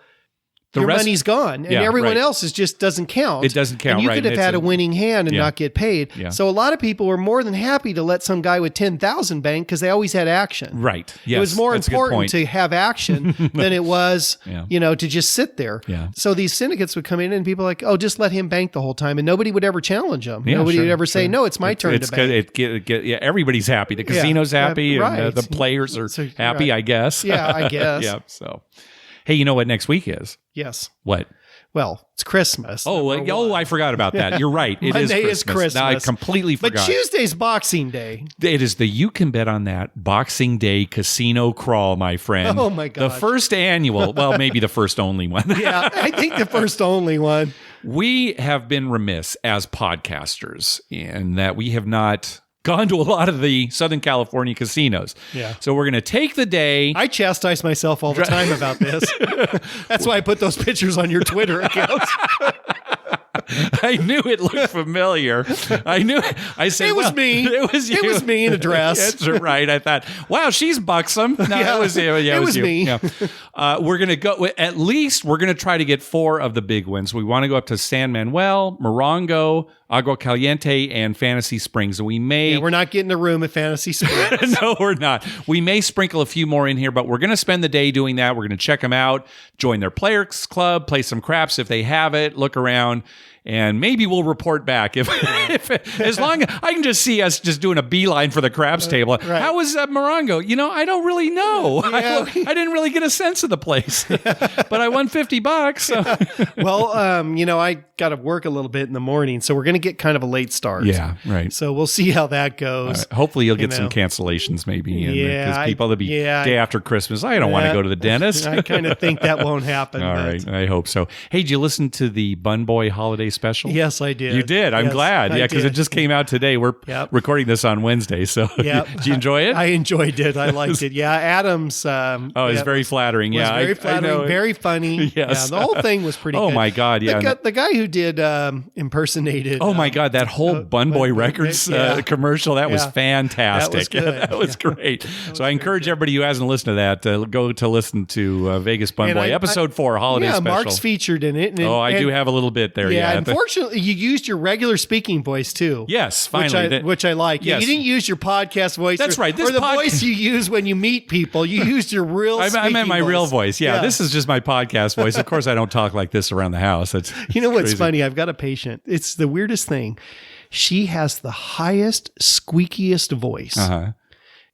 your money's gone. And everyone else just doesn't count. It doesn't count, and you could have had a winning hand and not get paid. Yeah. So a lot of people were more than happy to let some guy with 10,000 bank because they always had action. Right. Yes, it was more important to have action than it was, to just sit there. Yeah. So these syndicates would come in and people like, oh, just let him bank the whole time. And nobody would ever challenge him. Nobody would ever say, no, it's my turn to bank. Everybody's happy. The casino's happy and the players are happy, I guess. Yeah, I guess. Yeah. So, hey, you know what next week is? Yes. What? Well, it's Christmas. I forgot about that. You're right. It Monday is Christmas. No, I completely forgot. But Tuesday's Boxing Day. It is the You Can Bet on That Boxing Day Casino Crawl, my friend. Oh, my God. The first annual, well, maybe the first only one. Yeah, I think the first only one. We have been remiss as podcasters in that we have not gone to a lot of the Southern California casinos. Yeah. So we're going to take the day. I chastise myself all the time about this. That's why I put those pictures on your Twitter account. I knew it looked familiar. I knew it. I said, it was me. It was you. It was me in a dress. That's right. I thought, wow, she's buxom. No, it was you. Yeah, it was you. me. Yeah. We're going to go, at least we're going to try to get 4 of the big ones. We want to go up to San Manuel, Morongo, Agua Caliente, and Fantasy Springs. And we may. Yeah, we're not getting a room at Fantasy Springs. No, we're not. We may sprinkle a few more in here, but we're going to spend the day doing that. We're going to check them out, join their players club, play some craps if they have it, look around. And maybe we'll report back if as long as I can just see us just doing a beeline for the craps table. Right. How was Morongo? I don't really know. Yeah. I didn't really get a sense of the place, but I won $50. So. Well, I got to work a little bit in the morning, so we're going to get kind of a late start. Yeah, right. So we'll see how that goes. Hopefully, you'll get some cancellations maybe. Because people that'll be day after Christmas. I don't want to go to the dentist. I kind of think that won't happen. All right, I hope so. Hey, did you listen to the Bun Boy holiday special? Yes, I did. You did? I'm glad. Yeah, because it just came out today. We're recording this on Wednesday. So did you enjoy it? I enjoyed it. I liked it. Yeah, Adam's. It's very flattering. Yeah, very flattering. Very funny. Yes. Yeah, the whole thing was pretty good. Oh, my God. Yeah. The guy who did impersonated. Oh, my God. That whole Bun Boy Records commercial, that was fantastic. That was good. Great. So I encourage everybody who hasn't listened to that to go to listen to Vegas Bun Boy, episode 4, holiday special. Mark's featured in it. I do have a little bit there. Yeah, unfortunately, you used your regular speaking voice too. Yes, finally. Which I like. Yes. You didn't use your podcast voice. That's right. Or the voice you use when you meet people. You used your real I meant my real voice. Yeah, this is just my podcast voice. Of course, I don't talk like this around the house. What's crazy. Funny? I've got a patient. It's the weirdest thing. She has the highest, squeakiest voice.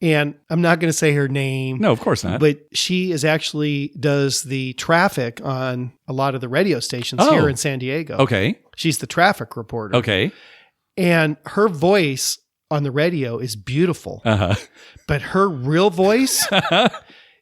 And I'm not going to say her name. No, of course not. But she does the traffic on a lot of the radio stations here in San Diego. Okay. She's the traffic reporter. Okay. And her voice on the radio is beautiful. But her real voice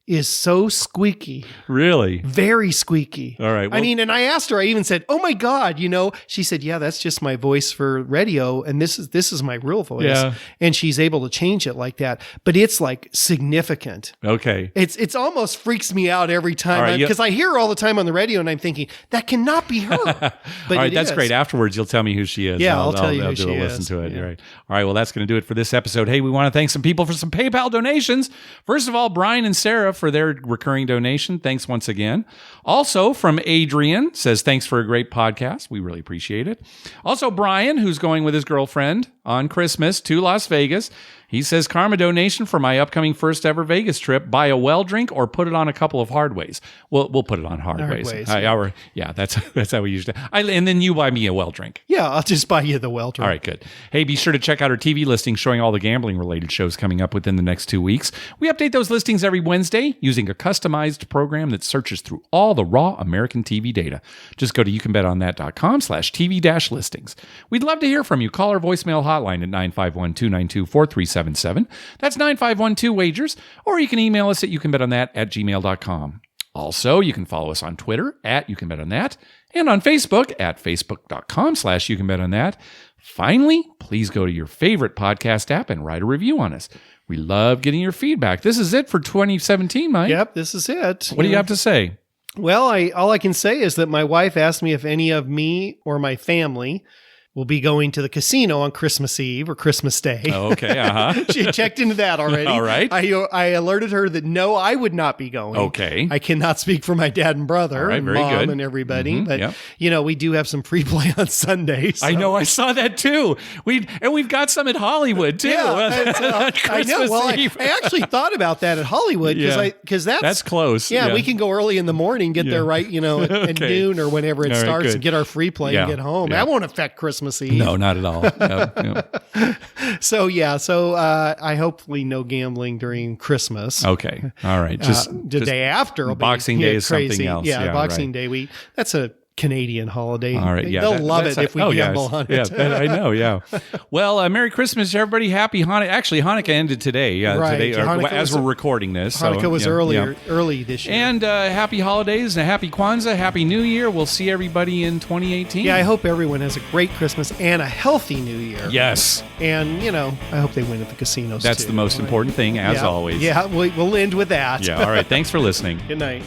is so squeaky. Really? Very squeaky. All right. Well, I mean, and I asked her, I even said, "Oh my God," she said, "Yeah, that's just my voice for radio. And this is my real voice." Yeah. And she's able to change it like that. But it's like significant. Okay. It's almost freaks me out every time because I hear her all the time on the radio and I'm thinking, that cannot be her. But all right. That's great. Afterwards, you'll tell me who she is. Yeah, I'll tell you who she is. Listen to it. Yeah. Right. All right. Well, that's going to do it for this episode. Hey, we want to thank some people for some PayPal donations. First of all, Brian and Sarah for their recurring donation. Thanks once again. Also from Adrian, says thanks for a great podcast. We really appreciate it. Also Brian, who's going with his girlfriend on Christmas to Las Vegas. He says, Karma donation for my upcoming first ever Vegas trip. Buy a well drink or put it on a couple of hard ways. We'll put it on hard ways. Yeah, that's how we usually. And then you buy me a well drink. Yeah, I'll just buy you the well drink. All right, good. Hey, be sure to check out our TV listings showing all the gambling related shows coming up within the next 2 weeks. We update those listings every Wednesday using a customized program that searches through all the raw American TV data. Just go to youcanbetonthat.com/TV-listings. We'd love to hear from you. Call our voicemail hotline at 951-292-4377. That's 9512-WAGERS, or you can email us at youcanbetonThat@gmail.com. Also, you can follow us on Twitter at YouCanBetOnThat and on Facebook at facebook.com/YouCanBetOnThat. Finally, please go to your favorite podcast app and write a review on us. We love getting your feedback. This is it for 2017, Mike. Yep, this is it. What do you have to say? Well, all I can say is that my wife asked me if any of me or my family will be going to the casino on Christmas Eve or Christmas Day. Oh, okay, She had checked into that already. All right. I alerted her that no, I would not be going. Okay. I cannot speak for my dad and brother and very mom good. and everybody. Mm-hmm, but, we do have some free play on Sundays. So. I know. I saw that too. We've got some at Hollywood too. Yeah, I know. Well, I actually thought about that at Hollywood because that's close. Yeah, we can go early in the morning, get there right, at noon or whenever it starts and get our free play and get home. That won't affect Christmas Eve. No, not at all. So I hopefully no gambling during Christmas. Okay. All right. Just the day after. Boxing Day is crazy. something else. Yeah, Boxing Day. That's a Canadian holiday. All right, they'll love it if we gamble on it. Yeah, I know. Yeah. Well, Merry Christmas, everybody. Happy Hanukkah. Actually, Hanukkah ended today. Today, as we're recording this. Hanukkah was early this year. And happy holidays and happy Kwanzaa. Happy New Year. We'll see everybody in 2018. Yeah, I hope everyone has a great Christmas and a healthy New Year. Yes. And I hope they win at the casinos. That's the most important thing, as always. Yeah, we'll end with that. Yeah. All right. Thanks for listening. Good night.